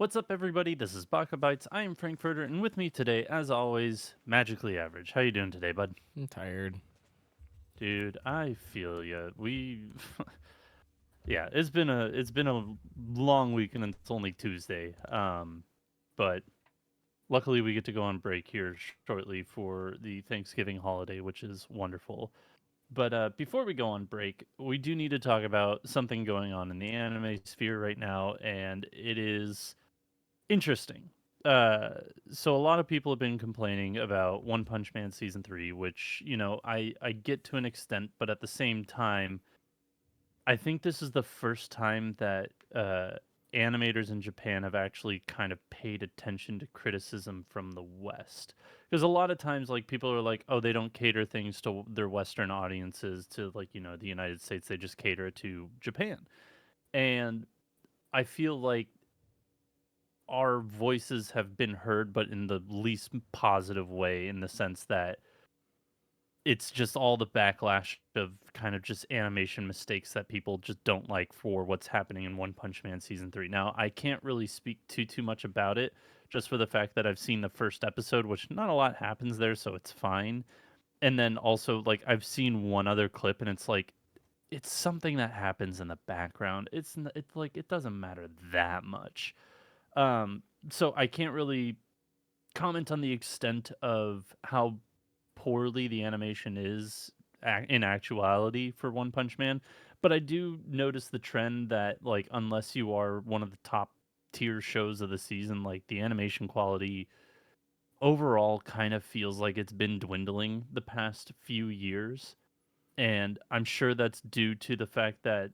What's up, everybody? This is BakaBites. I am Frankfurter, and with me today, as always, Magically Average. How you doing today, bud? I'm tired. Dude, I feel ya. Yeah, it's been a long week, and it's only Tuesday. But luckily we get to go on break here shortly for the Thanksgiving holiday, which is wonderful. But before we go on break, we do need to talk about something going on in the anime sphere right now, and it is interesting. Uh, so a lot of people have been complaining about One Punch Man season 3, which, I get to an extent, but at the same time, I think this is the first time that animators in Japan have actually kind of paid attention to criticism from the West. Because a lot of times, like, people are like, oh, they don't cater things to their Western audiences, to, like, the United States, they just cater it to Japan. And I feel like our voices have been heard, but in the least positive way, in the sense that it's just all the backlash of kind of just animation mistakes that people just don't like for what's happening in One Punch Man season 3. Now, I can't really speak too much about it, just for the fact that I've seen the first episode, which not a lot happens there, so it's fine. And then also, like, I've seen one other clip, and it's like it's something that happens in the background. It's like it doesn't matter that much. Um, so I can't really comment on the extent of how poorly the animation is in actuality for One Punch Man, but I do notice the trend that, like, unless you are one of the top tier shows of the season, like, the animation quality overall kind of feels like it's been dwindling the past few years. And I'm sure that's due to the fact that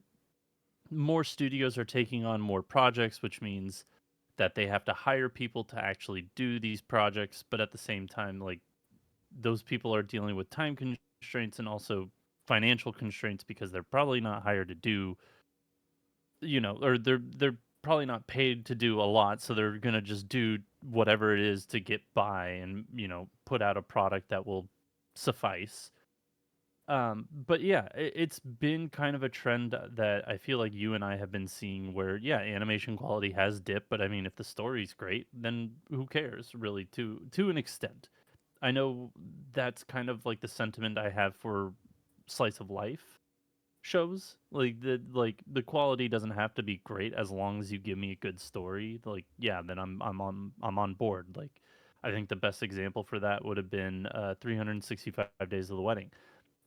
more studios are taking on more projects, which means that they have to hire people to actually do these projects, but at the same time, like, those people are dealing with time constraints and also financial constraints because they're probably not hired to do, or they're probably not paid to do a lot, so they're going to just do whatever it is to get by and, put out a product that will suffice. But yeah, it's been kind of a trend that I feel like you and I have been seeing where, yeah, animation quality has dipped, but I mean, if the story's great, then who cares, really, to an extent. I know that's kind of like the sentiment I have for slice of life shows. Like the quality doesn't have to be great as long as you give me a good story. Like, yeah, then I'm on board. Like, I think the best example for that would have been 365 Days of the Wedding.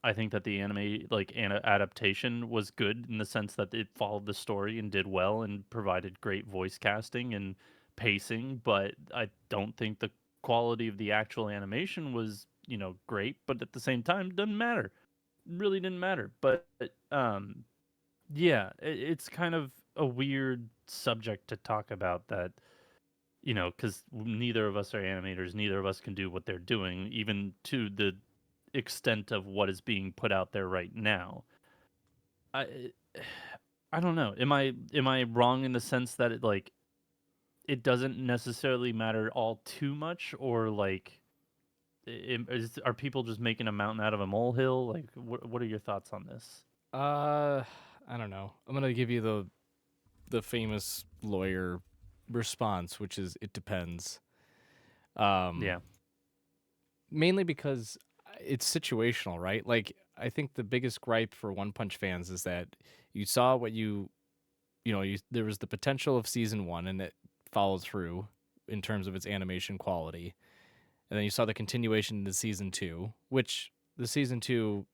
I think that the anime, like, adaptation was good in the sense that it followed the story and did well and provided great voice casting and pacing, but I don't think the quality of the actual animation was, great, but at the same time, it doesn't matter. It really didn't matter. But yeah, it's kind of a weird subject to talk about, that, because neither of us are animators, neither of us can do what they're doing, even to the extent of what is being put out there right now. I I don't know. Am I wrong in the sense that it doesn't necessarily matter all too much, or like, are people just making a mountain out of a molehill? Like, what are your thoughts on this? Uh, I don't know. I'm gonna give you the famous lawyer response, which is it depends. Um, Yeah, Mainly because it's situational, right? Like I think the biggest gripe for One Punch fans is that you saw what there was the potential of season one, and it followed through in terms of its animation quality, and then you saw the continuation into season two, which the season two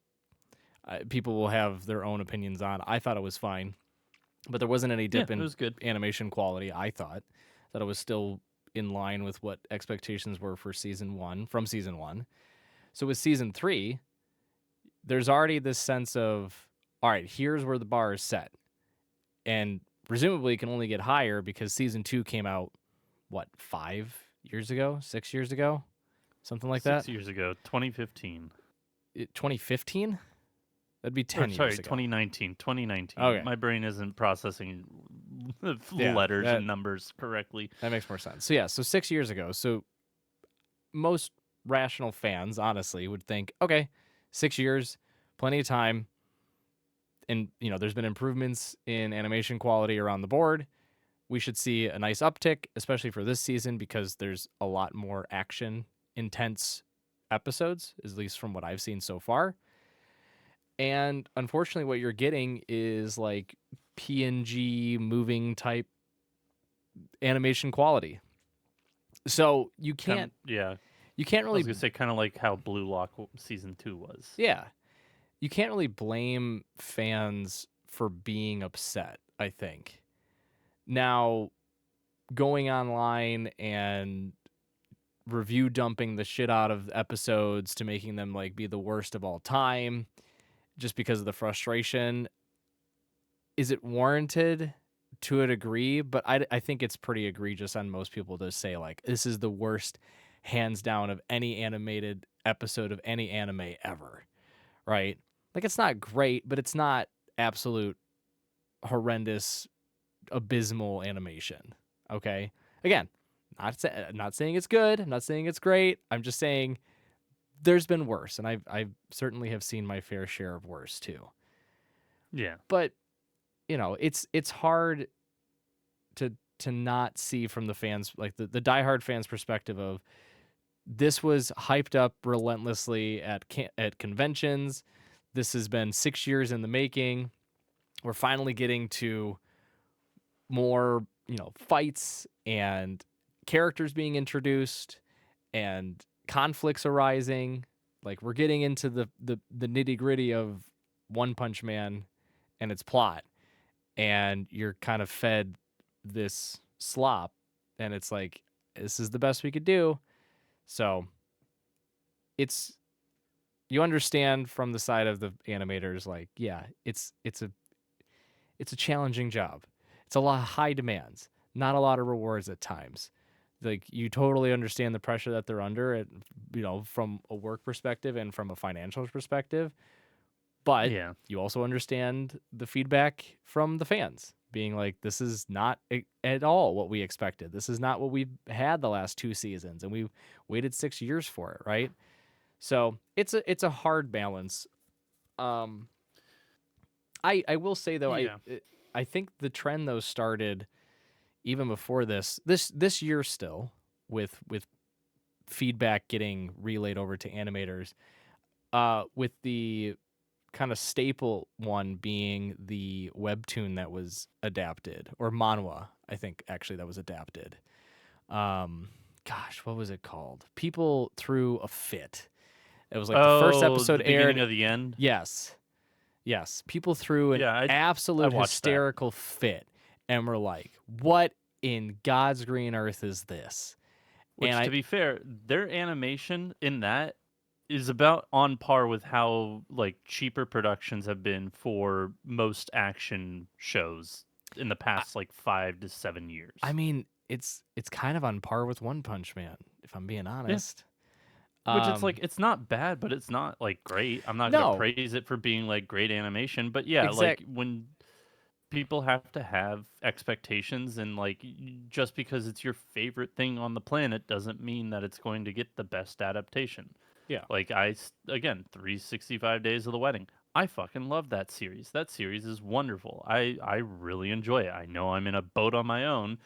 people will have their own opinions on. I thought it was fine, but there wasn't any yeah, dip it in was good. animation quality. I thought it was still in line with what expectations were for season one from season one. So with season three, there's already this sense of, all right, here's where the bar is set, and presumably it can only get higher because season two came out what 5 years ago, 6 years ago, something like that. 6 years ago, 2015. 2015. That'd be Or 10 years sorry, ago. 2019. 2019. Okay, My brain isn't processing yeah, letters that and numbers correctly. that makes more sense. So yeah, so 6 years ago. So most rational fans, honestly, would think, okay, 6 years, plenty of time, and there's been improvements in animation quality around the board. we should see a nice uptick, especially for this season, because there's a lot more action intense episodes, at least from what I've seen so far. And unfortunately, what you're getting is like PNG moving type animation quality. So Yeah, you can't I was really gonna say kind of like how Blue Lock season 2 was. yeah, you can't really blame fans for being upset, I think. Now, going online and review dumping the shit out of episodes to making them like be the worst of all time just because of the frustration, is it warranted to a degree? But I think it's pretty egregious on most people to say like this is the worst hands down of any animated episode of any anime ever, right? Like it's not great, but it's not absolute horrendous abysmal animation. Okay, again, not saying it's good, I'm not saying it's great, I'm just saying there's been worse, and I certainly have seen my fair share of worse too. Yeah, But it's hard to not see from the fans, like the diehard fans perspective of this was hyped up relentlessly at conventions. This has been 6 years in the making. We're finally getting to more, fights and characters being introduced and conflicts arising. Like we're getting into the nitty-gritty of One Punch Man and its plot, and you're kind of fed this slop, and it's like this is the best we could do. So it's you understand from the side of the animators, like, yeah, it's a challenging job. It's a lot of high demands, not a lot of rewards at times. Like you totally understand the pressure that they're under, from a work perspective and from a financial perspective. But yeah, you also understand the feedback from the fans being like, this is not at all what we expected. This is not what we've had the last 2 seasons, and we waited 6 years for it, right? So it's a hard balance. Um, I will say though, yeah. I think the trend though started even before this year still with feedback getting relayed over to animators. With the kind of staple one being the webtoon that was adapted, or manhwa, I think actually that was adapted. Um, Gosh, what was it called? People threw a fit. It was like the first Oh, episode the beginning aired. of the end. Yes, yes. People threw an Yeah, I absolute watched that. hysterical fit, and were like, "What in God's green earth is this?" And Which, to be fair, their animation in that is about on par with how like cheaper productions have been for most action shows in the I, past like 5 to 7 years. I mean, it's kind of on par with One Punch Man, if I'm being Yeah, honest. which it's Um, like it's not bad, but it's not like great. I'm not gonna no, praise it for being like great animation, but yeah, like exact. when people have to have expectations and like just because it's your favorite thing on the planet doesn't mean that it's going to get the best adaptation. Yeah, Like again, 365 Days of the Wedding. I fucking love that series. That series is wonderful. I really enjoy it. I know I'm in a boat on my own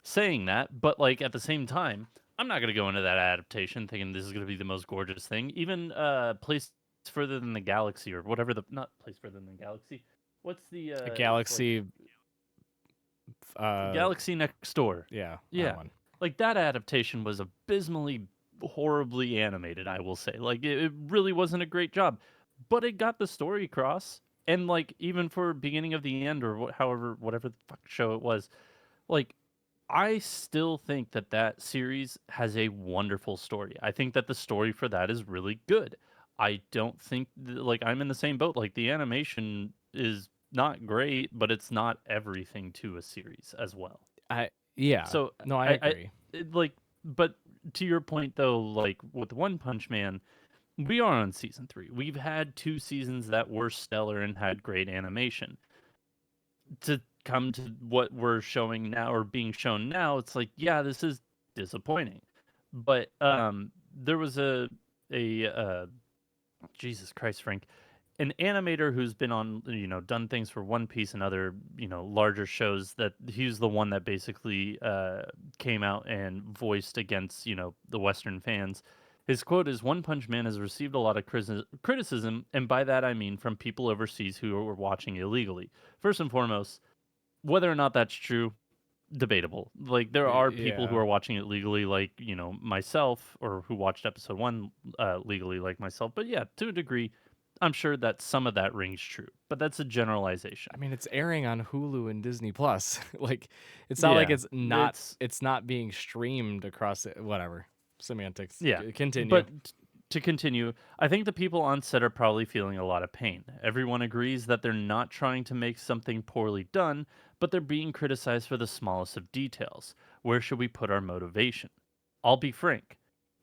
saying that, but like at the same time, I'm not gonna go into that adaptation thinking this is gonna be the most gorgeous thing. Even Place Further Than the Galaxy or whatever the not Place Further Than the Galaxy. What's the a it's like Galaxy. Uh, Galaxy Next Door. yeah, that Yeah. one. Like that adaptation was abysmally horribly animated, I will say. Like it really wasn't a great job, but it got the story across. And like even for beginning of the end or whatever the fuck show it was, like I still think that that series has a wonderful story. I think that the story for that is really good. I don't think like I'm in the same boat. Like the animation is not great, but it's not everything to a series as well. I Yeah, So no, I I agree. like, but to your point though, like with One Punch Man, we are on season 3. We've had 2 seasons that were stellar and had great animation. To come to what we're showing now or being shown now, it's like, yeah, this is disappointing. But there was a Jesus Christ, Frank, an animator who's been on, done things for One Piece and other, larger shows, that he's the one that basically came out and voiced against, the Western fans. His quote is, "One Punch Man has received a lot of criticism, and by that I mean from people overseas who were watching illegally. First and foremost, whether or not that's true, debatable. Like, there are people who Yeah. are watching it legally, like, myself, or who watched episode one legally, like myself. But yeah, to a degree, I'm sure that some of that rings true. But that's a I generalization. mean, it's airing on Hulu and Disney Plus. Like, it's not like Yeah, it's it's not being streamed across it. Whatever. Semantics. yeah. Continue. But to continue, I think the people on set are probably feeling a lot of pain. Everyone agrees that they're not trying to make something poorly done, but they're being criticized for the smallest of details. Where should we put our motivation? I'll be frank.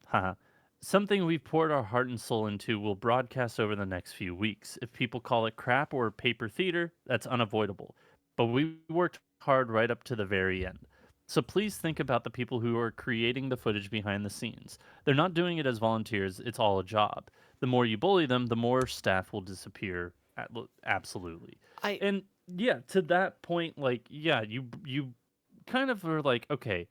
Haha. Something we've poured our heart and soul into will broadcast over the next few weeks. If people call it crap or paper theater, that's unavoidable. But we worked hard right up to the very end. So please think about the people who are creating the footage behind the scenes. They're not doing it as volunteers, it's all a job. The more you bully them, the more staff will disappear. Absolutely. I And yeah, to that point, like, yeah, you kind of are like, okay,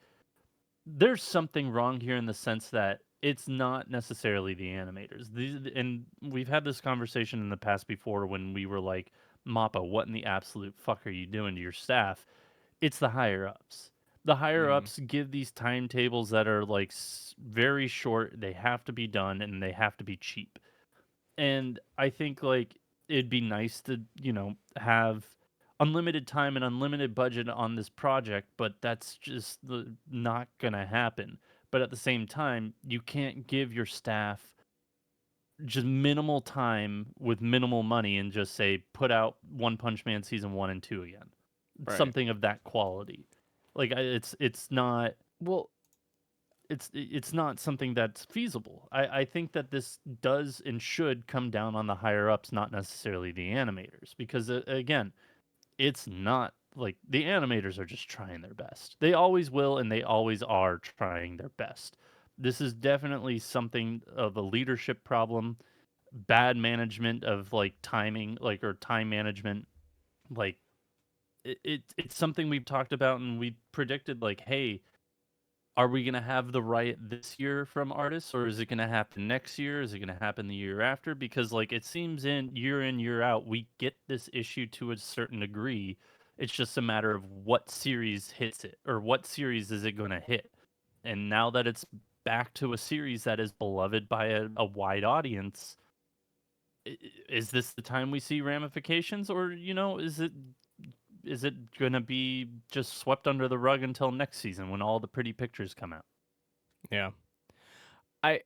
there's something wrong here in the sense that it's not necessarily the animators. And we've had this conversation in the past before when we were like, Mappa, what in the absolute fuck are you doing to your staff? It's the higher ups. The higher mm, ups give these timetables that are like very short. They have to be done and they have to be cheap. And I think like it'd be nice to, have unlimited time and unlimited budget on this project, but that's just not going to happen. But at the same time, you can't give your staff just minimal time with minimal money and just say put out One Punch Man season 1 and 2 again. right. Something of that quality. Like it's not Well, it's not something that's feasible. I think that this does and should come down on the higher ups, not necessarily the animators, because again, it's not like the animators are just trying their best. They always will, and they always are trying their best. This is definitely something of a leadership problem, bad management of like timing, like or time management. Like it's something we've talked about and we predicted. Like, hey, are we going to have the riot this year from artists, or is it going to happen next year? Is it going to happen the year after? Because like it seems in year out we get this issue to a certain degree. It's just a matter of what series hits it, or what series is it going to hit. And now that it's back to a series that is beloved by a wide audience, is this the time we see ramifications, or is it going to be just swept under the rug until next season when all the pretty pictures come out? yeah. I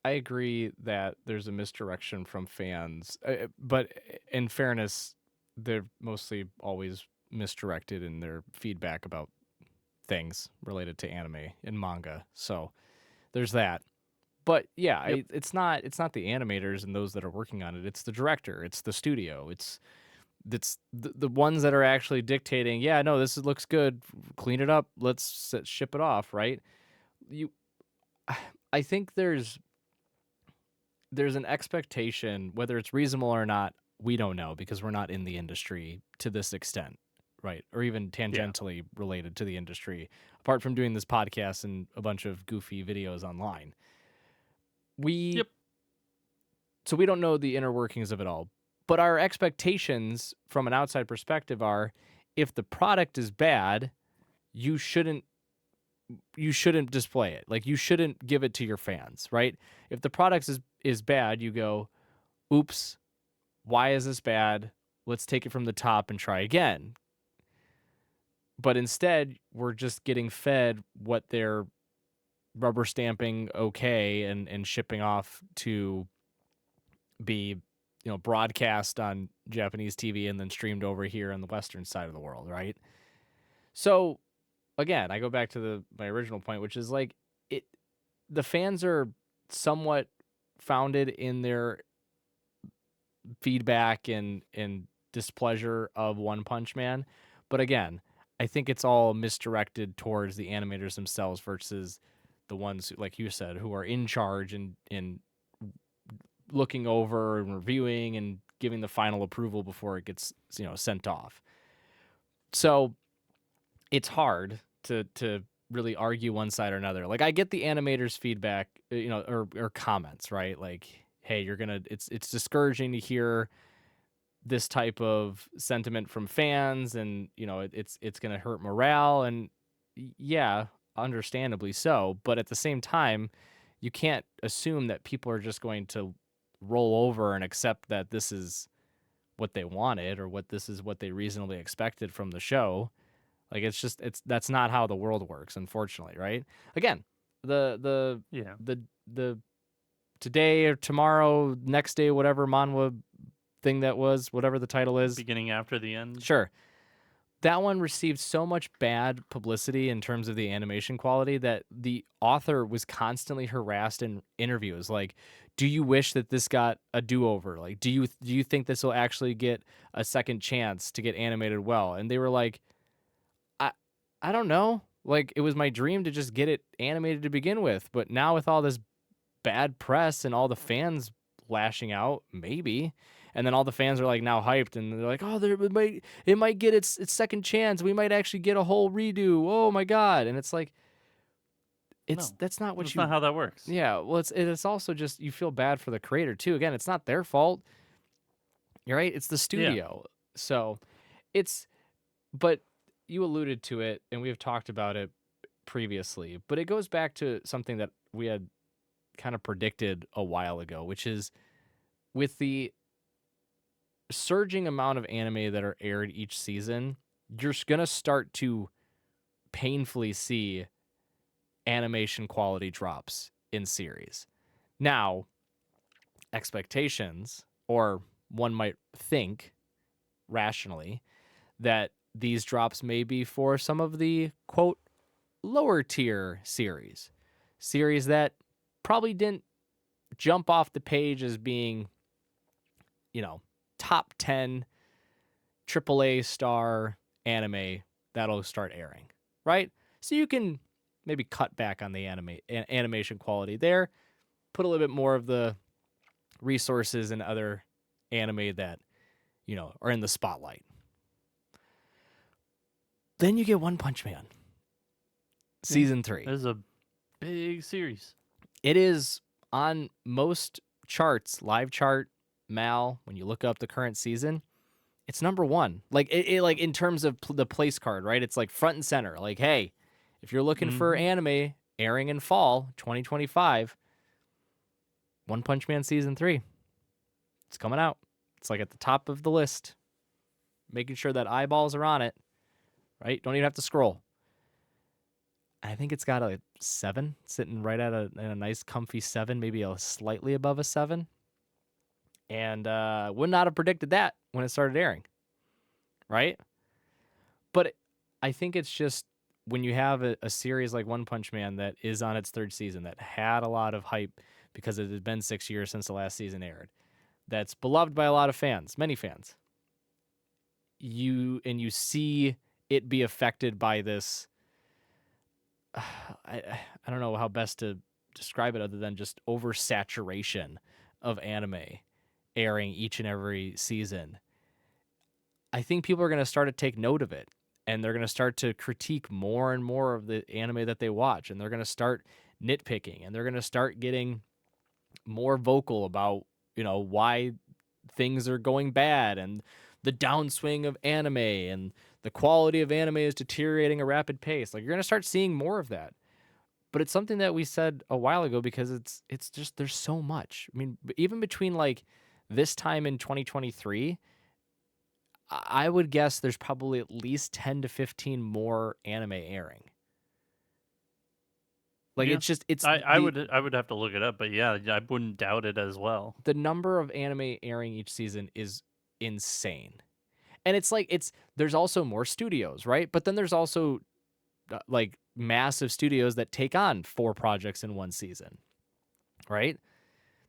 I agree that there's a misdirection from fans, but in fairness, they're mostly always misdirected in their feedback about things related to anime and manga. So there's that. But yeah, Yep. it's not the animators and those that are working on it. It's the director. It's the studio. It's the ones that are actually dictating. Yeah, no, looks good. Clean it up. Let's ship it off. Right. You. I think there's an expectation, whether it's reasonable or not, we don't know because we're not in the industry to this extent, right? Or even Yeah. tangentially related to the industry, apart from doing this podcast and a bunch of goofy videos online. We Yep. so we don't know the inner workings of it all. But our expectations from an outside perspective are if the product is bad, you shouldn't display it. Like you shouldn't give it to your fans, right? If the product is bad, you go, "Oops, why is this bad? Let's take it from the top and try again." But instead, we're just getting fed what they're rubber stamping okay and shipping off to be, broadcast on Japanese TV and then streamed over here on the western side of the world, right? So, again, I go back to my original point, which is like it the fans are somewhat founded in their feedback and displeasure of One Punch Man. But again, I think it's all misdirected towards the animators themselves versus the ones, like you said, who are in charge and looking over and reviewing and giving the final approval before it gets, sent off. So it's hard to really argue one side or another. Like, I get the animators' feedback, or comments, right? Like, hey, it's discouraging to hear this type of sentiment from fans, and it's gonna hurt morale, and yeah, understandably so. But at the same time, you can't assume that people are just going to roll over and accept that this is what they wanted, or this is what they reasonably expected from the show. Like, that's not how the world works, unfortunately, right? Again, the Yeah. the today or tomorrow, next day, whatever manhwa thing that was, whatever the title is, Beginning after the end. sure. That one received so much bad publicity in terms of the animation quality that the author was constantly harassed in interviews. Like, do you wish that this got a do-over? Like, do you think this will actually get a second chance to get animated well? And they were like, I don't know. Like, it was my dream to just get it animated to begin with, but now with all this bad press and all the fans lashing out, maybe. And then all the fans are like now hyped, and they're like, "Oh, it might get its second chance. We might actually get a whole redo. Oh my god!" And it's like, No, that's not what that's not how that works. Yeah, well, it's also just you feel bad for the creator too. Again, it's not their fault. You're right. It's the studio. So but you alluded to it, and we have talked about it previously. But it goes back to something that we had kind of predicted a while ago, which is with the surging amount of anime that are aired each season, you're going to start to painfully see animation quality drops in series. Now, expectations, or one might think rationally, that these drops may be for some of the, quote, lower tier series that probably didn't jump off the page as being, top 10 AAA star anime that'll start airing, right? So you can maybe cut back on the animation quality there, put a little bit more of the resources in other anime that, are in the spotlight. Then you get One Punch Man, season 3. This is a big series. It is on most charts, live chart, Mal, when you look up the current season, it's number 1. Like, it like in terms of the place card, right? It's like front and center. Like, hey, if you're looking for anime airing in fall 2025, One Punch Man season 3, it's coming out. It's like at the top of the list, making sure that eyeballs are on it, right? Don't even have to scroll. I think it's got a 7, sitting right at a nice comfy 7, maybe a slightly above a 7. And would not have predicted that when it started airing, right? But I think it's just when you have a series like One Punch Man that is on its 3rd season, that had a lot of hype because it had been 6 years since the last season aired, that's beloved by a lot of fans, many fans. You see it be affected by this. I don't know how best to describe it other than just oversaturation of anime airing each and every season. I think people are going to start to take note of it, and they're going to start to critique more and more of the anime that they watch, and they're going to start nitpicking, and they're going to start getting more vocal about, why things are going bad, and the downswing of anime, and the quality of anime is deteriorating at a rapid pace. Like, you're going to start seeing more of that. But it's something that we said a while ago because it's just, there's so much. I mean, even between like this time in 2023, I would guess there's probably at least 10 to 15 more anime airing. Like, Yeah. I would have to look it up, but yeah, I wouldn't doubt it as well. The number of anime airing each season is insane. And it's like, there's also more studios, right? But then there's also like massive studios that take on 4 projects in one season, right?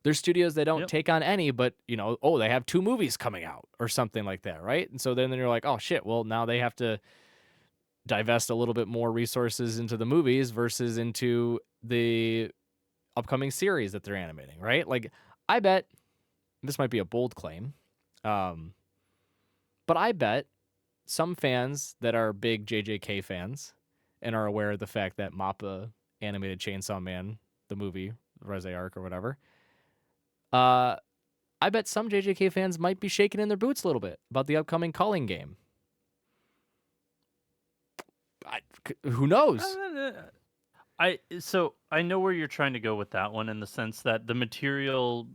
There's studios that don't take on any, but they have 2 movies coming out or something like that, right? And so then you're like, oh shit, well now they have to divest a little bit more resources into the movies versus into the upcoming series that they're animating, right? Like, I bet this might be a bold claim, but I bet some fans that are big JJK fans and are aware of the fact that Mappa animated Chainsaw Man, the movie, Reze Arc or whatever, I bet some JJK fans might be shaking in their boots a little bit about the upcoming Calling game. Who knows? I know where you're trying to go with that one, in the sense that the material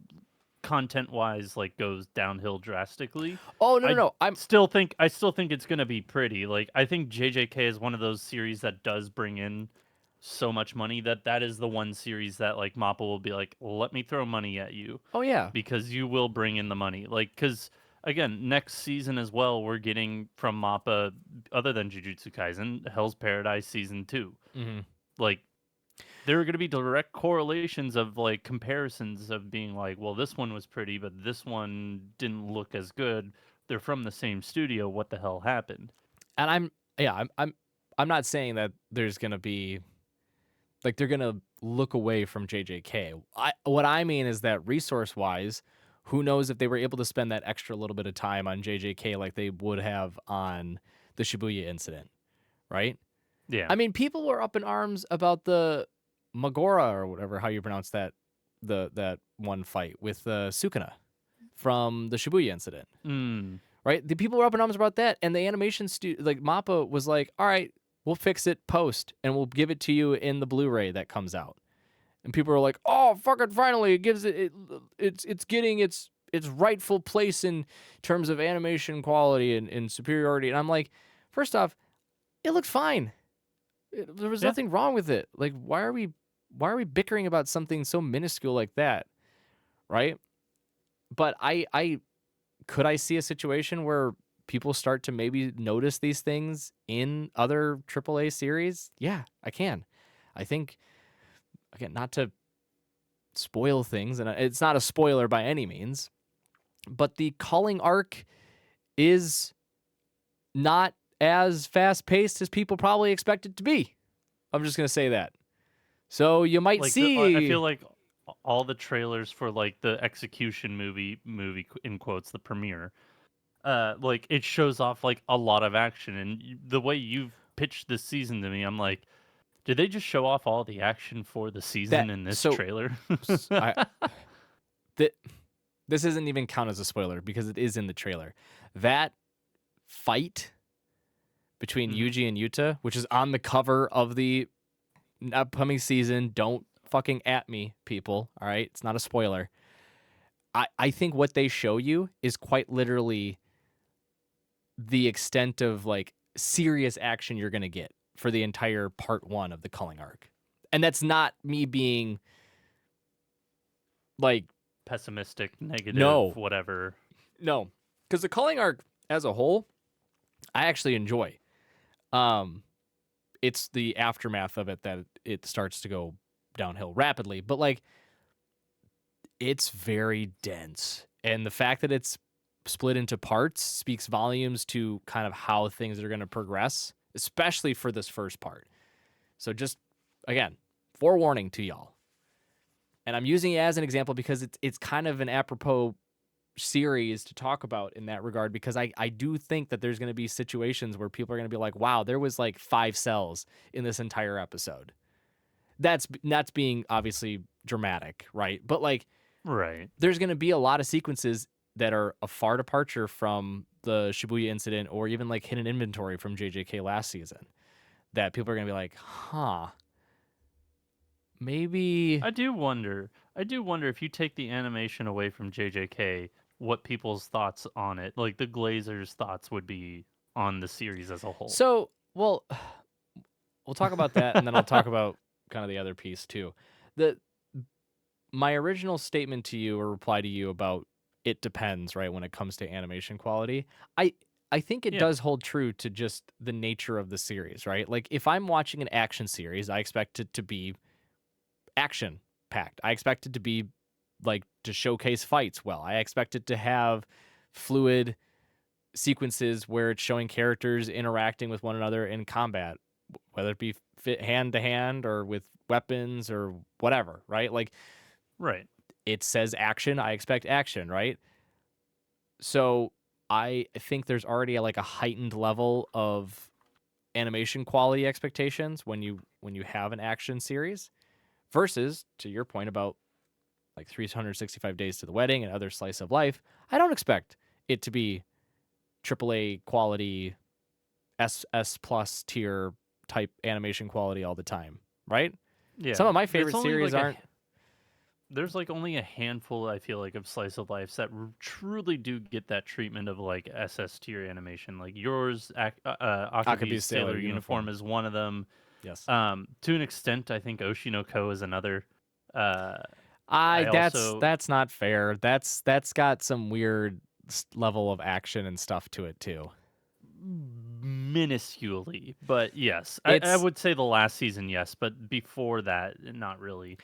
content wise like goes downhill drastically. Oh no! I still think it's gonna be pretty. Like, I think JJK is one of those series that does bring in so much money that is the one series that like Mappa will be like, let me throw money at you. Oh yeah, because you will bring in the money. Like, because again, next season as well, we're getting from Mappa, other than Jujutsu Kaisen, Hell's Paradise season 2. mm-hmm. Like, there are going to be direct correlations of like comparisons of being like, well, this one was pretty, but this one didn't look as good. They're from the same studio. What the hell happened? And I'm not saying that there's gonna be like they're gonna look away from JJK. What I mean is that resource wise, who knows if they were able to spend that extra little bit of time on JJK like they would have on the Shibuya incident, right? Yeah. I mean, people were up in arms about the Magora or whatever how you pronounce that that one fight with Sukuna from the Shibuya incident. Right? The people were up in arms about that, and the animation like Mappa was like, "All right, we'll fix it post, and we'll give it to you in the Blu-ray that comes out." And people were like, "Oh, fucking finally, it gives it's getting its rightful place in terms of animation quality and superiority." And I'm like, first off, it looked fine. There was nothing wrong with it. Like, why are we bickering about something so minuscule like that, right? But I could I see a situation where people start to maybe notice these things in other AAA series? Yeah, I can. I think, again, not to spoil things, and it's not a spoiler by any means, but the Calling arc is not as fast-paced as people probably expect it to be. I'm just going to say that. So you might Like, see... I feel like all the trailers for like the execution movie in quotes, the premiere, like it shows off like a lot of action, and the way you've pitched this season to me, I'm like, did they just show off all the action for the season in this trailer? This isn't even count as a spoiler because it is in the trailer. That fight between Yuji and Yuta, which is on the cover of the upcoming season, don't fucking at me, people. All right, it's not a spoiler. I think what they show you is quite literally the extent of like serious action you're gonna get for the entire part 1 of the Culling arc. And that's not me being like pessimistic, negative, whatever. No, because the Culling arc as a whole, I actually enjoy. It's the aftermath of it that it starts to go downhill rapidly, but like it's very dense, and the fact that it's split into parts speaks volumes to kind of how things are going to progress, especially for this first part. So just, again, forewarning to y'all. And I'm using it as an example because it's kind of an apropos series to talk about in that regard, because I do think that there's going to be situations where people are going to be like, wow, there was like 5 cells in this entire episode. That's being obviously dramatic, right? But like, right, there's going to be a lot of sequences that are a far departure from the Shibuya incident or even like hidden inventory from JJK last season that people are going to be like, huh, maybe. I do wonder if you take the animation away from JJK, what people's thoughts on it, like the Glazers' thoughts, would be on the series as a whole. So, well, we'll talk about that, and then I'll talk about kind of the other piece too. My original statement to you or reply to you about it depends, right, when it comes to animation quality, I think it does hold true to just the nature of the series, right? Like if I'm watching an action series, I expect it to be action packed. I expect it to be like to showcase fights well. I expect it to have fluid sequences where it's showing characters interacting with one another in combat, whether it be fit hand to hand or with weapons or whatever, right? Like, right. it says action, I expect action, right? So I think there's already like a heightened level of animation quality expectations when you have an action series versus to your point about like 365 days to the wedding and other slice of life. I don't expect it to be AAA quality S plus tier type animation quality all the time, right? Some Yeah, of my there's favorite only series like aren't. there's like only a handful, I feel like, of slice of lives that truly do get that treatment of like SS tier animation. Like yours, Akabi's Akabi's Sailor Sailor Uniform Uniform. is one of them. Yes. To an extent, I think Oshi no Ko is another. Uh, I I also that's not fair. That's got some weird level of action and stuff to it too. minusculely, but yes, I It's would say the last season, yes, but before that, not really.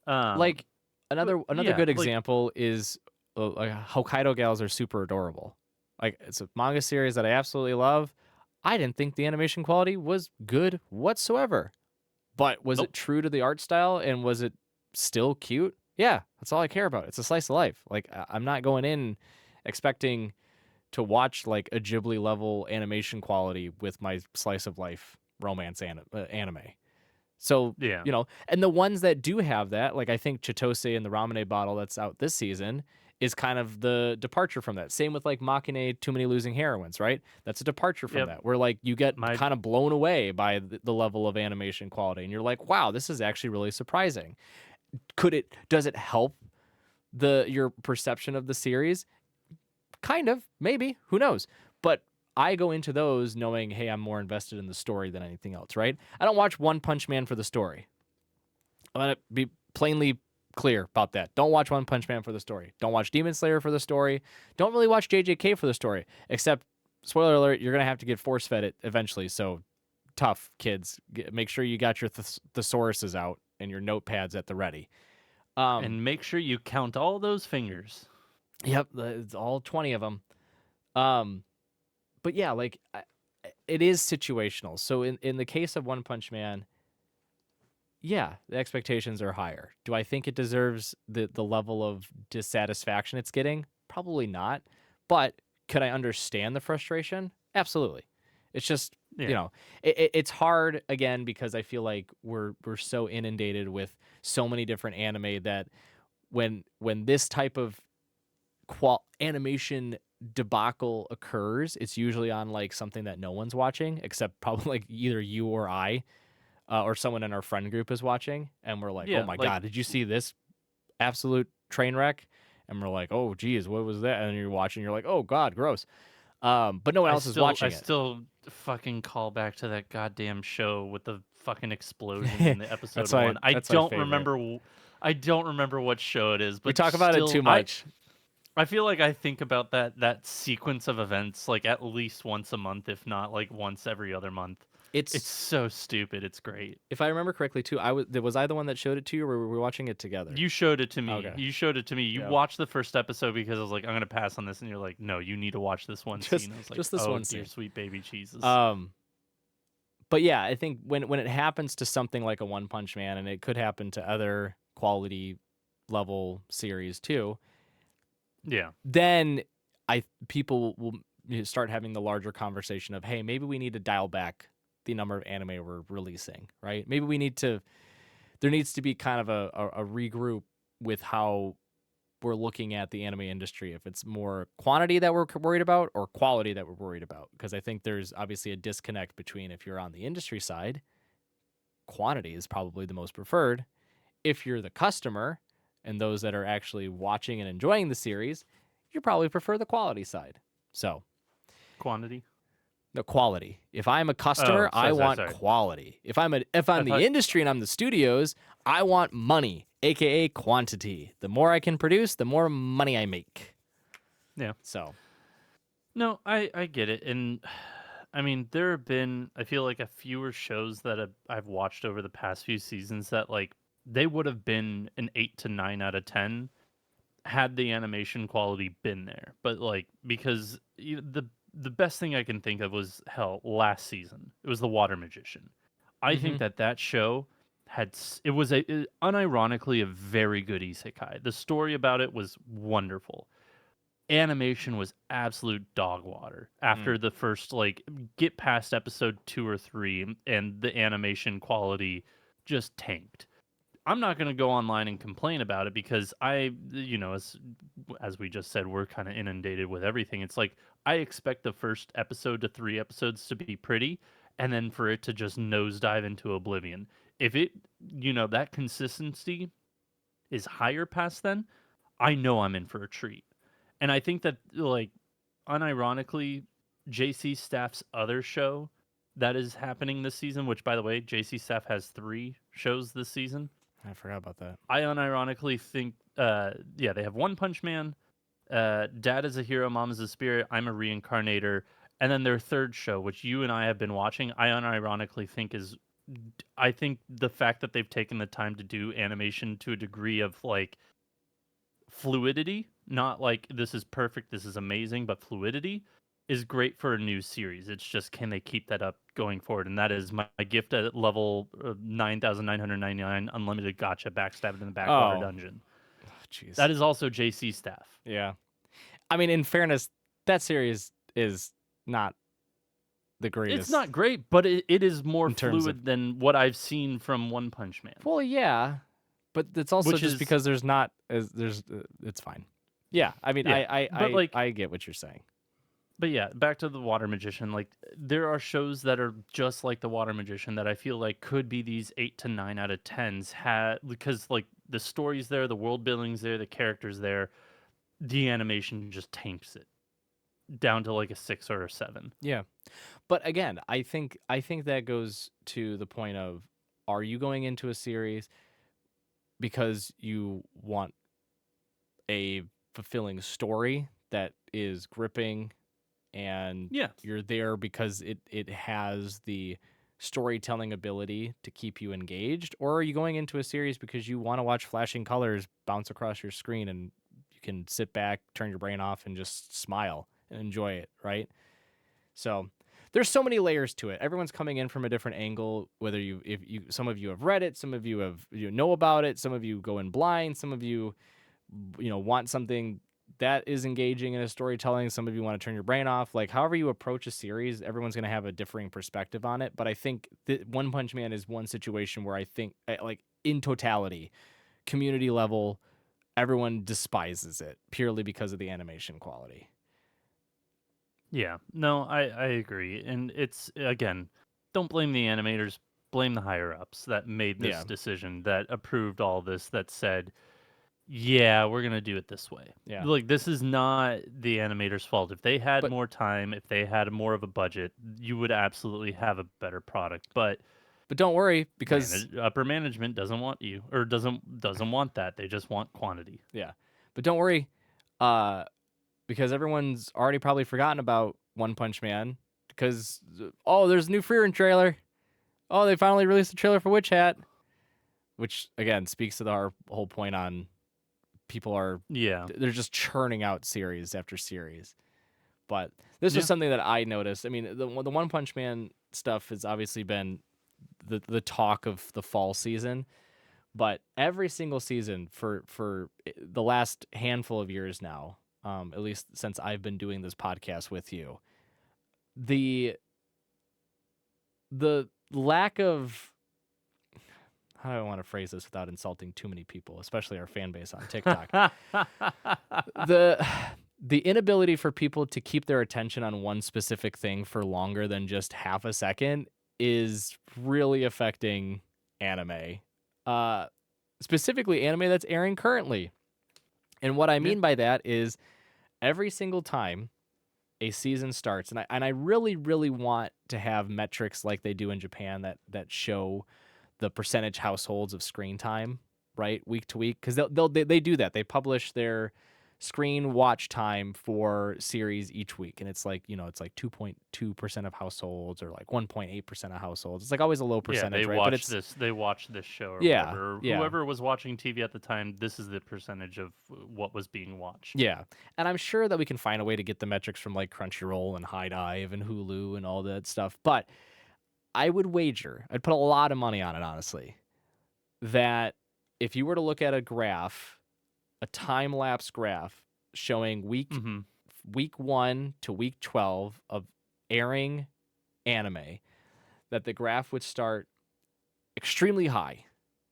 Um, like but another yeah, good like example is like Hokkaido gals are super adorable. Like it's a manga series that I absolutely love. I didn't think the animation quality was good whatsoever. But was nope, it true to the art style and was it still cute? Yeah, that's all I care about. It's a slice of life. Like I'm not going in expecting to watch like a Ghibli level animation quality with my slice of life romance anime. So, yeah, and the ones that do have that, like I think Chitose and the Ramune bottle that's out this season is kind of the departure from that. Same with like Machine Too Many Losing Heroines, right? That's a departure from yep. that, where like you get My kind of blown away by the level of animation quality and you're like, wow, this is actually really surprising. Does it help your perception of the series? Kind of, maybe, who knows? But I go into those knowing, hey, I'm more invested in the story than anything else, right? I don't watch One Punch Man for the story. I'm gonna be plainly clear about that. Don't watch One Punch Man for the story. Don't watch Demon Slayer for the story. Don't really watch JJK for the story. Except, spoiler alert, you're gonna have to get force fed it eventually. So tough, kids. Make sure you got your thesauruses out and your notepads at the ready. and make sure you count all those fingers. Yep, it's all 20 of them. Um, but yeah, like it is situational. So in the case of One Punch Man, yeah, the expectations are higher. Do I think it deserves the level of dissatisfaction it's getting? Probably not. But could I understand the frustration? Absolutely. It's just, Yeah, it's hard again because I feel like we're so inundated with so many different anime that when this type of animation debacle occurs, it's usually on like something that no one's watching except probably like either you or I or someone in our friend group is watching, and we're like, "Oh yeah, my like god, did you see this absolute train wreck?" And we're like, "Oh geez, what was that?" And you're watching, you're like, "Oh god, gross." But no one else is I watching it. still fucking call back to that goddamn show with the fucking explosion in the episode one. That's my favorite. I don't remember what show it is, We but talk about it still, too much. I feel like I think about that sequence of events like at least once a month, if not like once every other month. It's It's so stupid. It's great. if I remember correctly too. Was I the one that showed it to you, or were we watching it together? You showed it to me. Okay. You showed it to me. You Yeah. watched the first episode because I was like, I'm gonna pass on this, and you're like, no, you need to watch this one Just scene. I was like, just this oh one dear scene. sweet baby Jesus. Um, but yeah, I think when it happens to something like a One Punch Man, and it could happen to other quality level series too, Yeah. then people will start having the larger conversation of, hey, maybe we need to dial back the number of anime we're releasing, right? Maybe there needs to be kind of a regroup with how we're looking at the anime industry. If it's more quantity that we're worried about or quality that we're worried about, because I think there's obviously a disconnect between if you're on the industry side, quantity is probably the most preferred. If you're the customer and those that are actually watching and enjoying the series, you probably prefer the quality side. So, Quantity. the quality. If I'm a Oh, customer, I sorry, want sorry. quality. If I'm I the thought industry and I'm the studios, I want money, aka quantity. The more I can produce, the more money I make. yeah. So, No, I get it, and I mean there have been I feel like a fewer shows that I've watched over the past few seasons that like they would have been an 8 to 9 out of 10 had the animation quality been there, but like because the best thing I can think of was hell last season. It was the Water Magician. I think mhm. that show it was unironically a very good isekai. The story about it was wonderful. Animation was absolute dog water Mm. after the first, like, get past episode 2 or 3, and the animation quality just tanked. I'm not going to go online and complain about it because as we just said, we're kind of inundated with everything. It's like I expect the first episode to 3 episodes to be pretty, and then for it to just nosedive into oblivion. If it, that consistency is higher past then, I know I'm in for a treat. And I think that, like, unironically, JC Staff's other show that is happening this season, which, by the way, JC Staff has 3 shows this season. I forgot about that. I unironically think, they have One Punch Man, Dad is a Hero, Mom is a Spirit, I'm a Reincarnator, and then their third show, which you and I have been watching, I unironically think I think the fact that they've taken the time to do animation to a degree of, like, fluidity, not like this is perfect, this is amazing, but fluidity is great for a new series. It's just, can they keep that up going forward? And that is my gift at level 9,999 unlimited gotcha backstabbed in the backwater Oh, dungeon. jeez. That is also JC Staff. Yeah. I mean, in fairness, that series is not the greatest. It's not great, but it is more in terms fluid of... than what I've seen from One Punch Man. Well, yeah, but it's also Which just is, because there's not as there's it's fine. Yeah, I mean, yeah, but like, I get what you're saying. but yeah, back to the Water Magician. Like, there are shows that are just like the Water Magician that I feel like could be these 8 to 9 out of 10s, because, like, the story's there, the world building's there, the characters there, the animation just tanks it down to like a 6 or a 7. Yeah, but again, I think that goes to the point of, are you going into a series because you want a fulfilling story that is gripping, and Yeah, you're there because it has the storytelling ability to keep you engaged? Or are you going into a series because you want to watch flashing colors bounce across your screen and you can sit back, turn your brain off, and just smile and enjoy it, right? So there's so many layers to it. Everyone's coming in from a different angle, whether some of you have read it, some of you know about it, some of you go in blind, some of you want something that is engaging in a storytelling, some of you want to turn your brain off. Like, however you approach a series, everyone's going to have a differing perspective on it. But I think that One Punch Man is one situation where I think, like, in totality, community level, everyone despises it purely because of the animation quality. yeah. No, I agree. And it's, again, don't blame the animators, blame the higher ups that made this Yeah. decision, that approved all this, that said, yeah, we're going to do it this way. Yeah. Like, this is not the animators' fault. If they had But more time, if they had more of a budget, you would absolutely have a better product. But don't worry, because upper management doesn't want you, or doesn't want that. They just want quantity. yeah. But don't worry, because everyone's already probably forgotten about One Punch Man, because there's a new FRIEREN trailer. Oh, they finally released a trailer for Witch Hat, which again speaks to our whole point on people they're just churning out series after series. But this was something that I noticed. I mean, the One Punch Man stuff has obviously been the talk of the fall season, but every single season for the last handful of years now, at least since I've been doing this podcast with you, the lack of, how do I want to phrase this without insulting too many people, especially our fan base on TikTok? The inability for people to keep their attention on one specific thing for longer than just half a second is really affecting anime. Specifically anime that's airing currently. And what I mean by that is, every single time a season starts, and I really, really want to have metrics like they do in Japan that show the percentage households of screen time, right, week to week, because they do that. They publish their screen watch time for series each week, and it's like, it's like 2.2% of households, or like 1.8% of households. It's like always a low percentage, right? But They watch this show, or yeah, whatever. yeah. Whoever was watching TV at the time, this is the percentage of what was being watched. Yeah, and I'm sure that we can find a way to get the metrics from like Crunchyroll and High Dive and Hulu and all that stuff. But I would wager, I'd put a lot of money on it, honestly, that if you were to look at a graph, a time lapse graph showing week 1 to week 12 of airing anime, that the graph would start extremely high,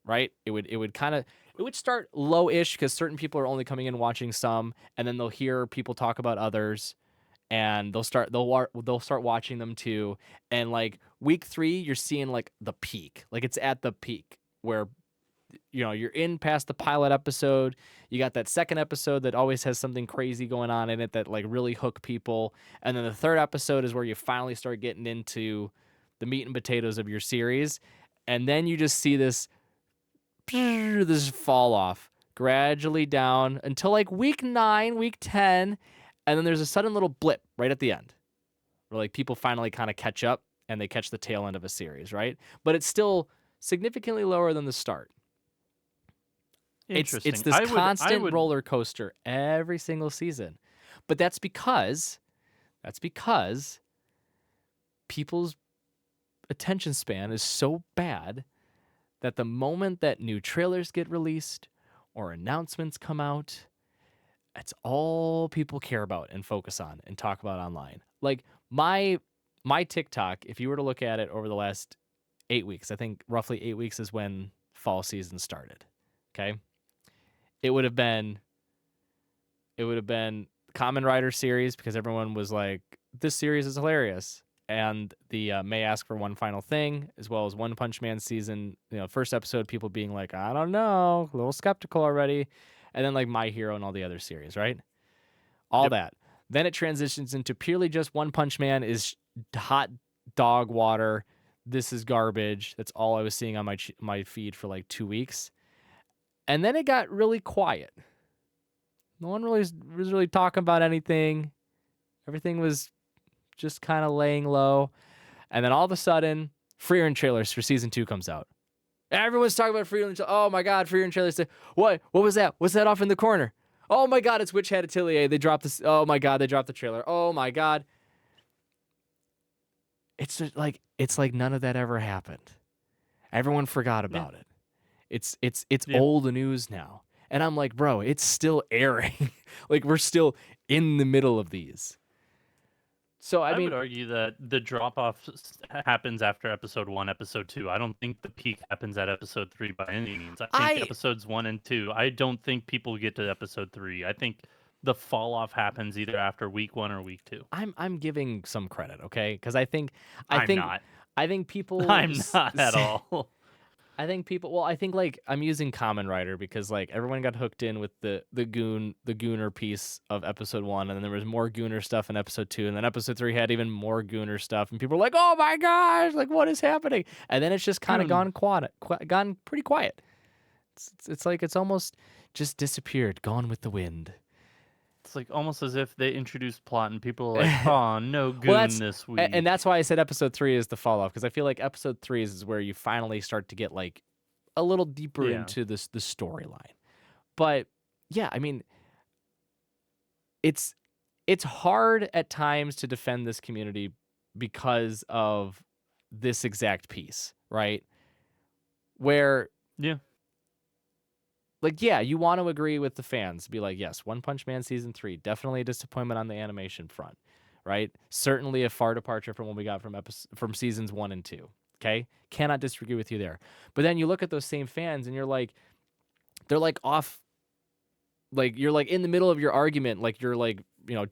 right? It would start low-ish because certain people are only coming in watching some, and then they'll hear people talk about others, and they'll start watching them too. And like week 3, you're seeing like the peak, like it's at the peak where you're in past the pilot episode. You got that second episode that always has something crazy going on in it that like really hook people, and then the third episode is where you finally start getting into the meat and potatoes of your series, and then you just see this fall off gradually down until like week 9, week 10, and then there's a sudden little blip right at the end where like people finally kind of catch up and they catch the tail end of a series, right? But it's still significantly lower than the start. It's Interesting. this I constant would roller coaster every single season. But that's because people's attention span is so bad that the moment that new trailers get released or announcements come out, that's all people care about and focus on and talk about online. Like my TikTok, if you were to look at it over the last 8 weeks, I think roughly 8 weeks is when fall season started. Okay? It would have been Kamen Rider series because everyone was like, this series is hilarious. And the May Ask for One Final Thing, as well as One Punch Man season, first episode, people being like, I don't know, a little skeptical already. And then like My Hero and all the other series, right? All that. Then it transitions into purely just One Punch Man is hot dog water. This is garbage. That's all I was seeing on my feed for like 2 weeks. And then it got really quiet. No one really was really talking about anything. Everything was just kind of laying low. And then all of a sudden, FRIEREN trailers for season 2 comes out. Everyone's talking about FRIEREN. Oh my God, FRIEREN trailers. What was that? What's that off in the corner? Oh my God, it's Witch Hat Atelier. They dropped this. Oh my God, they dropped the trailer. Oh my God. It's just like none of that ever happened. Everyone forgot about it. It's old news now. And I'm like, bro, it's still airing. Like we're still in the middle of these. So I mean, would argue that the drop off happens after episode 1, episode 2. I don't think the peak happens at episode 3 by any means. I think episodes 1 and 2. I don't think people get to episode 3. I think the fall off happens either after week 1 or week 2. I'm giving some credit, okay? Because I think not. I think people. I'm not at all. I think people. Well, I think like I'm using Kamen Rider because like everyone got hooked in with the Gooner piece of episode 1, and then there was more Gooner stuff in episode 2, and then episode 3 had even more Gooner stuff, and people were like, "Oh my gosh, like what is happening?" And then it's just kind of gone pretty quiet. It's like it's almost just disappeared, gone with the wind. It's like almost as if they introduced plot and people are like, oh, no goon this week. And that's why I said episode 3 is the fall off, because I feel like episode 3 is where you finally start to get like a little deeper into the storyline. But yeah, I mean, it's hard at times to defend this community because of this exact piece, right? Where like, yeah, you want to agree with the fans. Be like, yes, One Punch Man Season 3, definitely a disappointment on the animation front, right? Certainly a far departure from what we got from Seasons 1 and 2, okay? Cannot disagree with you there. But then you look at those same fans and you're like, they're like off, like you're like in the middle of your argument, like you're like,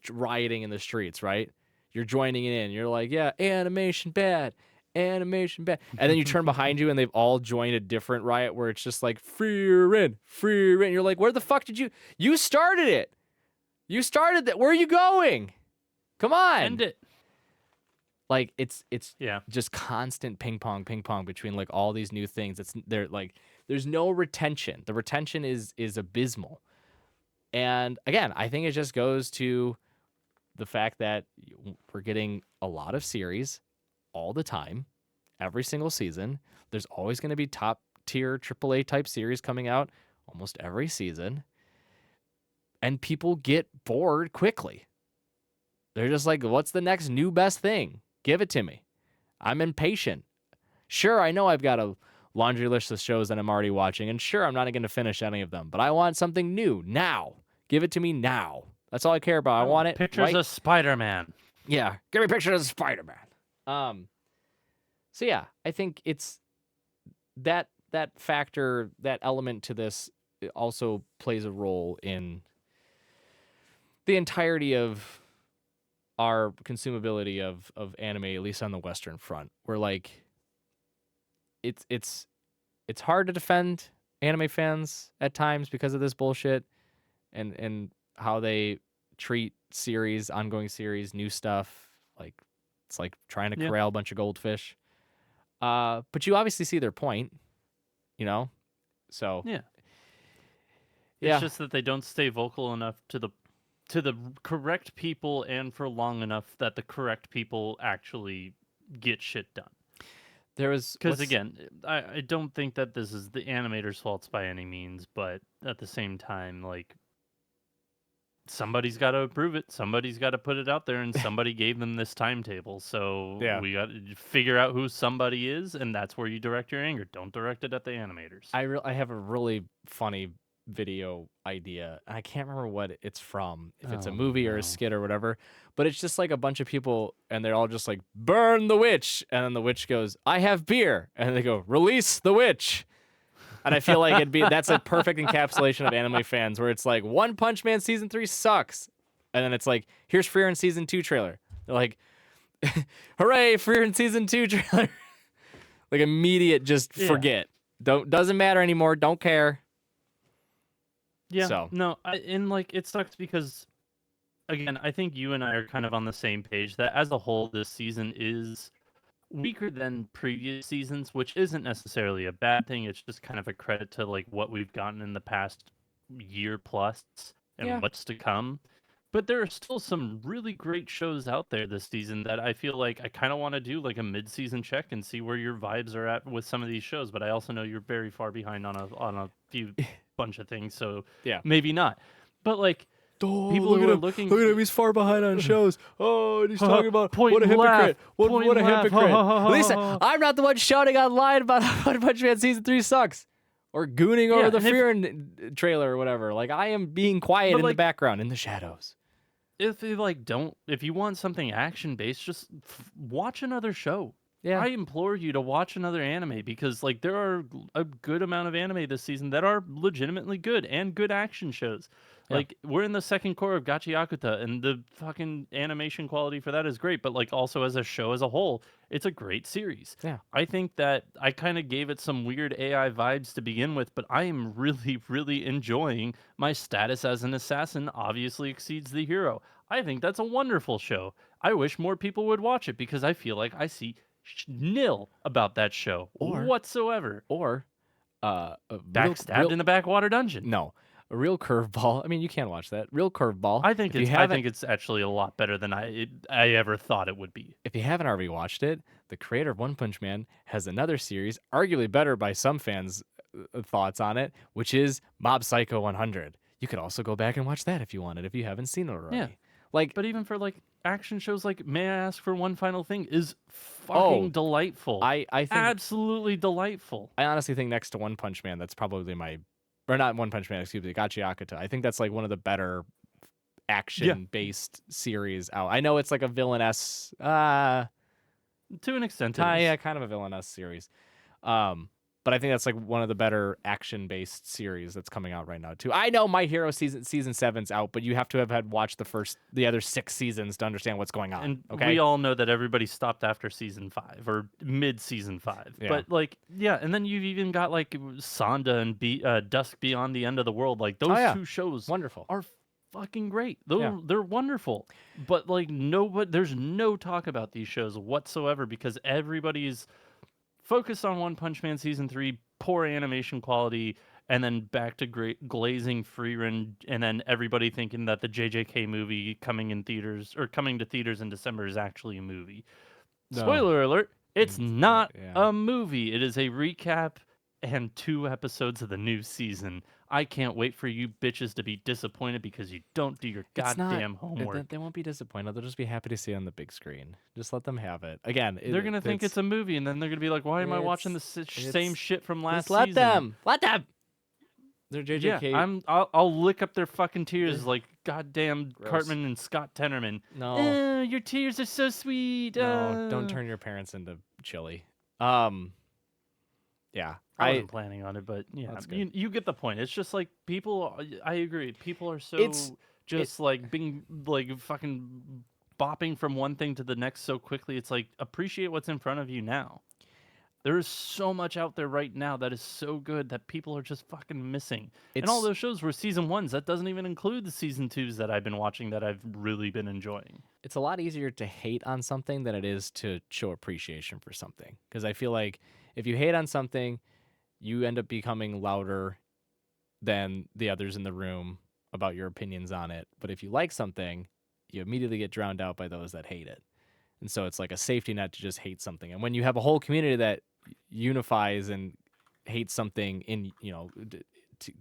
rioting in the streets, right? You're joining in. You're like, yeah, animation bad. And then you turn behind you and they've all joined a different riot where it's just like FRIEREN. You're like, where the fuck did you started it? You started that. Where are you going? Come on. End it. Like it's just constant ping pong between like all these new things. There's no retention. The retention is abysmal. And again, I think it just goes to the fact that we're getting a lot of series all the time, every single season. There's always going to be top tier AAA type series coming out almost every season. And people get bored quickly. They're just like, what's the next new best thing? Give it to me. I'm impatient. Sure, I know I've got a laundry list of shows that I'm already watching, and sure, I'm not going to finish any of them, but I want something new now. Give it to me now. That's all I care about. I want it Pictures right. of Spider-Man. Yeah, give me pictures of Spider-Man. So yeah, I think it's that factor, that element to this also plays a role in the entirety of our consumability of anime, at least on the Western front. Where like it's hard to defend anime fans at times because of this bullshit and how they treat series, ongoing series, new stuff. Like it's like trying to Yeah. corral a bunch of goldfish. But you obviously see their point, you know? So Yeah. yeah. It's just that they don't stay vocal enough to the correct people and for long enough that the correct people actually get shit done. There was Because again, I don't think that this is the animators' faults by any means, but at the same time, like somebody's got to approve it, somebody's got to put it out there, and somebody gave them this timetable. So Yeah. we got to figure out who somebody is, and that's where you direct your anger. Don't direct it at the animators. I have a really funny video idea. I can't remember what it's from, if it's a movie or a skit or whatever, but it's just like a bunch of people and they're all just like, burn the witch. And then the witch goes, I have beer. And they go, release the witch. And I feel like that's a perfect encapsulation of anime fans where it's like, One Punch Man season 3 sucks. And then it's like, here's FRIEREN season 2 trailer. They're like, hooray, FRIEREN season 2 trailer. Like immediate, just forget. Doesn't matter anymore. Don't care. Yeah, So. no, and like it sucks because, again, I think you and I are kind of on the same page that as a whole, this season is weaker than previous seasons, which isn't necessarily a bad thing. It's just kind of a credit to like what we've gotten in the past year plus and what's to come. But there are still some really great shows out there this season that I feel like I kind of want to do like a mid-season check and see where your vibes are at with some of these shows. But I also know you're very far behind on a few bunch of things, so maybe not. But like people who are looking, look at him, he's far behind on shows. Oh, and he's talking about point what a hypocrite. What a laugh. hypocrite. At least I'm not the one shouting online about how One Punch Man season 3 sucks. Or gooning over the FRIEREN trailer or whatever. Like I am being quiet in the background, in the shadows. If you want something action based, just watch another show. Yeah. I implore you to watch another anime because like there are a good amount of anime this season that are legitimately good and good action shows. Like we're in the second core of Gachi Akuta and the fucking animation quality for that is great, but like also as a show as a whole, it's a great series. Yeah. I think that I kind of gave it some weird AI vibes to begin with, but I am really, really enjoying my status as an assassin obviously exceeds the hero. I think that's a wonderful show. I wish more people would watch it because I feel like I see nil about that show whatsoever. Or backstabbed in a backwater dungeon. No. A real curveball. I mean, you can't watch that. Real curveball. I think it's actually a lot better than I ever thought it would be. If you haven't already watched it, the creator of One Punch Man has another series, arguably better by some fans' thoughts on it, which is Mob Psycho 100. You could also go back and watch that if you wanted, if you haven't seen it already. Yeah. Like, but even for like action shows like May I Ask for One Final Thing is fucking delightful. I think absolutely delightful. I honestly think next to One Punch Man, that's probably or not One Punch Man, excuse me, Gachi Akuta. I think that's like one of the better action-based series out. I know it's like a villainess, to an extent. Yeah, kind of a villainess series. But I think that's like one of the better action-based series that's coming out right now too. I know My Hero season 7's out, but you have to have had watched the other 6 seasons to understand what's going on. And okay? we all know that everybody stopped after season 5 or mid season 5. Yeah. But like, and then you've even got like Sonda and Dusk Beyond the End of the World. Like those 2 shows, wonderful, are fucking great. They're wonderful. But like there's no talk about these shows whatsoever because everybody's focused on One Punch Man season 3, poor animation quality, and then back to glazing FRIEREN, and then everybody thinking that the JJK movie coming to theaters in December is actually a movie. No. Spoiler alert, it's not a movie. It is a recap and 2 episodes of the new season. I can't wait for you bitches to be disappointed because you don't do your It's not. goddamn homework. They won't be disappointed. They'll just be happy to see it on the big screen. Just let them have it. Again, They're gonna think it's a movie, and then they're gonna be like, "Why am I watching the same it's shit from just last let season?" them. Let them. They're Yeah, JJK. I'll lick up their fucking tears like goddamn Gross. Cartman and Scott Tenorman. No. Your tears are so sweet. No, don't turn your parents into chili. Yeah. I wasn't planning on it, but yeah, That's good. you get the point. It's just like people. I agree. People are so It's- just like being like fucking bopping from one thing to the next so quickly. It's like appreciate what's in front of you now. There is so much out there right now that is so good that people are just fucking missing. And all It's those shows were season 1s. That doesn't even include the season 2s that I've been watching that I've really been enjoying. it's a lot easier to hate on something than it is to show appreciation for something. Because I feel like if you hate on something, you end up becoming louder than the others in the room about your opinions on it. But if you like something, you immediately get drowned out by those that hate it. And so it's like a safety net to just hate something. And when you have a whole community that unifies and hates something in,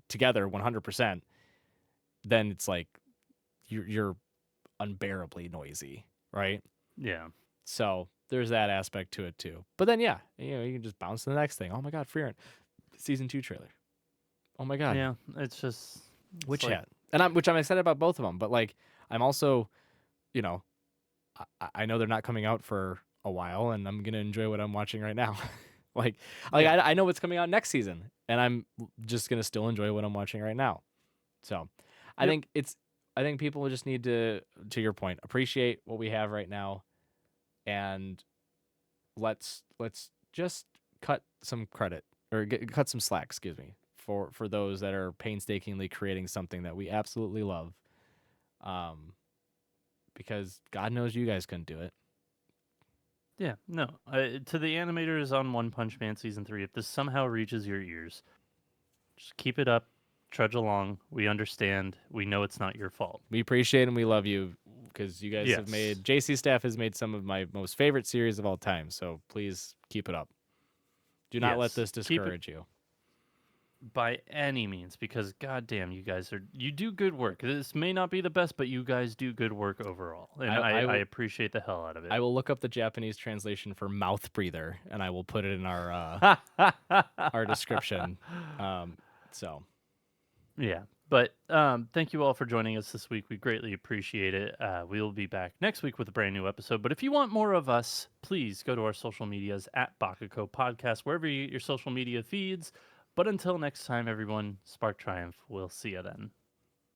together 100%, then it's like you're unbearably noisy, right? Yeah. So there's that aspect to it too. But then yeah, you can just bounce to the next thing. Oh my god, FRIEREN season 2 trailer. Oh my god. Yeah, it's just Witch like, Hat. And I'm excited about both of them, but like I'm also, you know, I know they're not coming out for a while, and I'm gonna enjoy what I'm watching right now. Yeah. I know what's coming out next season, and I'm just gonna still enjoy what I'm watching right now. So, I Yep. think I think people just need to your point, appreciate what we have right now, and let's just cut some credit or cut some slack, excuse me, for those that are painstakingly creating something that we absolutely love. Because God knows you guys couldn't do it. Yeah, no. To the animators on One Punch Man season 3, if this somehow reaches your ears, just keep it up, trudge along. We understand. We know it's not your fault. We appreciate and we love you because you guys have Yes. made JC Staff has made some of my most favorite series of all time. So please keep it up. Do not let Yes, this keep it- discourage you. By any means, because goddamn, you do good work. This may not be the best, but you guys do good work overall, and I appreciate the hell out of it. I will look up the Japanese translation for mouth breather and I will put it in our our description. So Yeah, but thank you all for joining us this week. We greatly appreciate it. We will be back next week with a brand new episode. But if you want more of us, please go to our social medias at Baka&Co Podcast, wherever you get your social media feeds. But until next time, everyone, Spark Triumph. We'll see you then.